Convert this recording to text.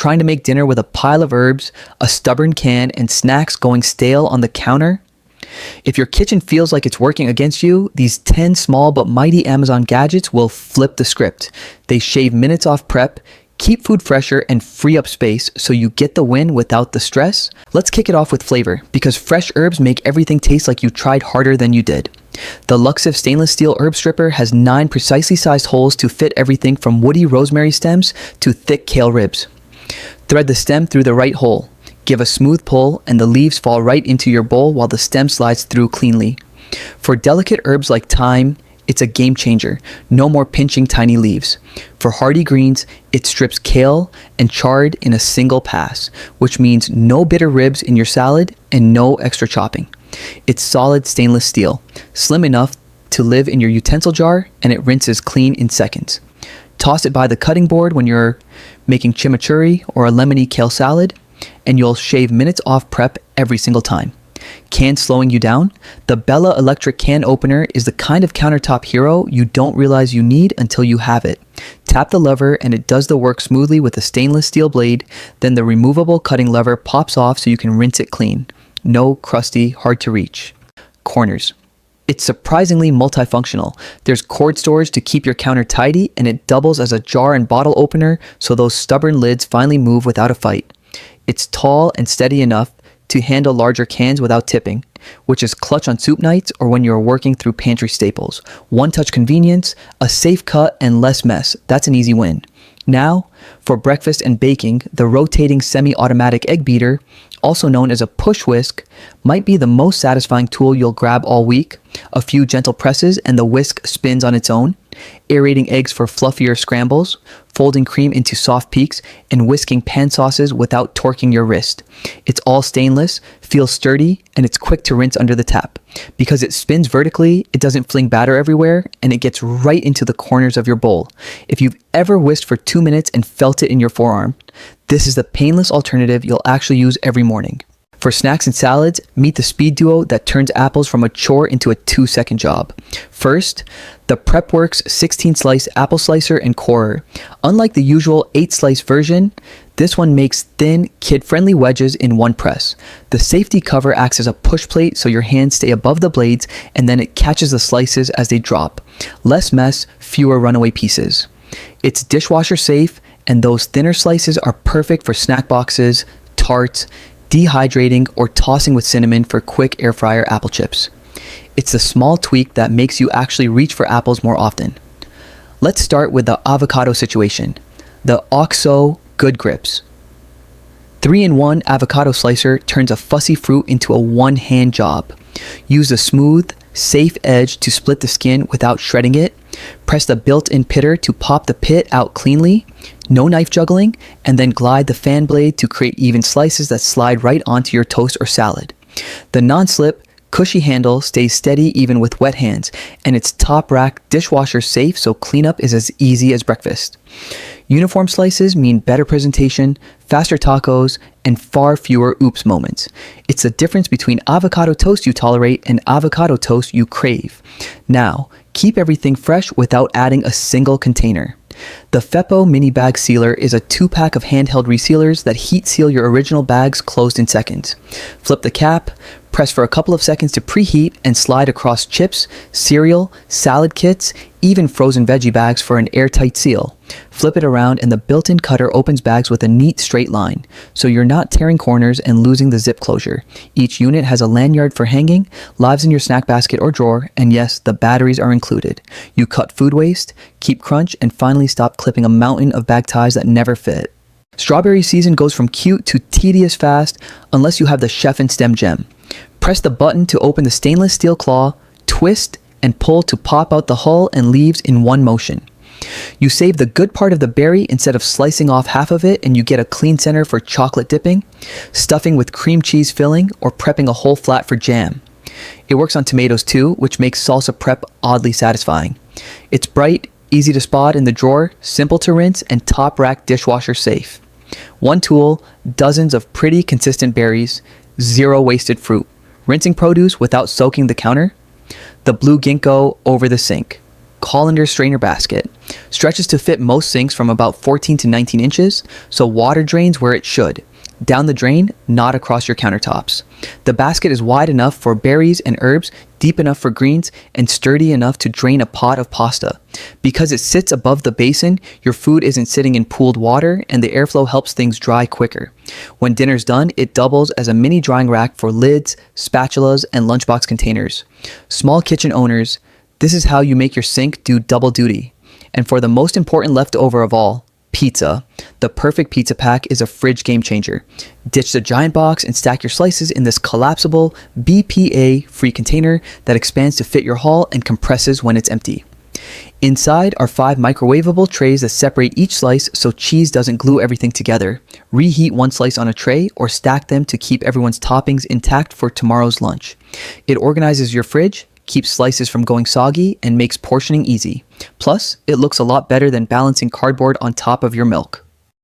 trying to make dinner with a pile of herbs, a stubborn can, and snacks going stale on the counter? If your kitchen feels like it's working against you, these 10 small but mighty Amazon gadgets will flip the script. They shave minutes off prep, keep food fresher, and free up space so you get the win without the stress. Let's kick it off with flavor, because fresh herbs make everything taste like you tried harder than you did. The Luxiv stainless steel herb stripper has 9 precisely sized holes to fit everything from woody rosemary stems to thick kale ribs. Thread the stem through the right hole. Give a smooth pull and the leaves fall right into your bowl while the stem slides through cleanly. For delicate herbs like thyme, it's a game changer. No more pinching tiny leaves. For hardy greens, it strips kale and chard in a single pass, which means no bitter ribs in your salad and no extra chopping. It's solid stainless steel, slim enough to live in your utensil jar, and it rinses clean in seconds. Toss it by the cutting board when you're making chimichurri or a lemony kale salad, and you'll shave minutes off prep every single time. Can slowing you down? The Bella electric can opener is the kind of countertop hero you don't realize you need until you have it. Tap the lever and it does the work smoothly with a stainless steel blade, then the removable cutting lever pops off so you can rinse it clean. No crusty, hard to reach corners. It's surprisingly multifunctional. There's cord storage to keep your counter tidy, and it doubles as a jar and bottle opener so those stubborn lids finally move without a fight. It's tall and steady enough to handle larger cans without tipping, which is clutch on soup nights or when you're working through pantry staples. One-touch convenience, a safe cut, and less mess. That's an easy win. Now, for breakfast and baking, the rotating semi-automatic egg beater, also known as a push whisk, might be the most satisfying tool you'll grab all week. A few gentle presses and the whisk spins on its own, aerating eggs for fluffier scrambles, folding cream into soft peaks, and whisking pan sauces without torquing your wrist. It's all stainless, feels sturdy, and it's quick to rinse under the tap. Because it spins vertically, it doesn't fling batter everywhere, and it gets right into the corners of your bowl. If you've ever whisked for 2 minutes and felt it in your forearm, this is the painless alternative you'll actually use every morning. For snacks and salads, meet the speed duo that turns apples from a chore into a 2-second job. First, the PrepWorks 16-slice apple slicer and corer. Unlike the usual 8-slice version, this one makes thin, kid-friendly wedges in one press. The safety cover acts as a push plate so your hands stay above the blades, and then it catches the slices as they drop. Less mess, fewer runaway pieces. It's dishwasher safe, and those thinner slices are perfect for snack boxes, tarts, dehydrating, or tossing with cinnamon for quick air fryer apple chips. It's the small tweak that makes you actually reach for apples more often. Let's start with the avocado situation. The OXO Good Grips. 3-in-1 avocado slicer turns a fussy fruit into a one-hand job. Use a smooth, safe edge to split the skin without shredding it. Press the built-in pitter to pop the pit out cleanly. No knife juggling, and then glide the fan blade to create even slices that slide right onto your toast or salad. The non-slip, cushy handle stays steady even with wet hands, and it's top rack dishwasher safe so cleanup is as easy as breakfast. Uniform slices mean better presentation, faster tacos, and far fewer oops moments. It's the difference between avocado toast you tolerate and avocado toast you crave. Now, keep everything fresh without adding a single container. The Feppo Mini Bag Sealer is a 2-pack of handheld resealers that heat seal your original bags closed in seconds. Flip the cap, press for a couple of seconds to preheat, and slide across chips, cereal, salad kits, even frozen veggie bags for an airtight seal. Flip it around and the built-in cutter opens bags with a neat straight line, so you're not tearing corners and losing the zip closure. Each unit has a lanyard for hanging, lives in your snack basket or drawer, and yes, the batteries are included. You cut food waste, keep crunch, and finally stop clipping a mountain of bag ties that never fit. Strawberry season goes from cute to tedious fast unless you have the Chef and Stem gem. Press the button to open the stainless steel claw, twist, and pull to pop out the hull and leaves in one motion. You save the good part of the berry instead of slicing off half of it, and you get a clean center for chocolate dipping, stuffing with cream cheese filling, or prepping a whole flat for jam. It works on tomatoes too, which makes salsa prep oddly satisfying. It's bright, easy to spot in the drawer, simple to rinse, and top rack dishwasher safe. One tool, dozens of pretty consistent berries, zero wasted fruit. Rinsing produce without soaking the counter. The blue ginkgo over the sink. colander strainer basket. Stretches to fit most sinks from about 14 to 19 inches, so water drains where it should. Down the drain, not across your countertops. The basket is wide enough for berries and herbs, deep enough for greens, and sturdy enough to drain a pot of pasta. Because it sits above the basin, your food isn't sitting in pooled water, and the airflow helps things dry quicker. When dinner's done, it doubles as a mini drying rack for lids, spatulas, and lunchbox containers. Small kitchen owners, this is how you make your sink do double duty. And for the most important leftover of all, pizza. The perfect pizza pack is a fridge game changer. Ditch the giant box and stack your slices in this collapsible BPA-free container that expands to fit your haul and compresses when it's empty. Inside are 5 microwavable trays that separate each slice so cheese doesn't glue everything together. Reheat one slice on a tray or stack them to keep everyone's toppings intact for tomorrow's lunch. It organizes your fridge, keeps slices from going soggy, and makes portioning easy. Plus, it looks a lot better than balancing cardboard on top of your milk.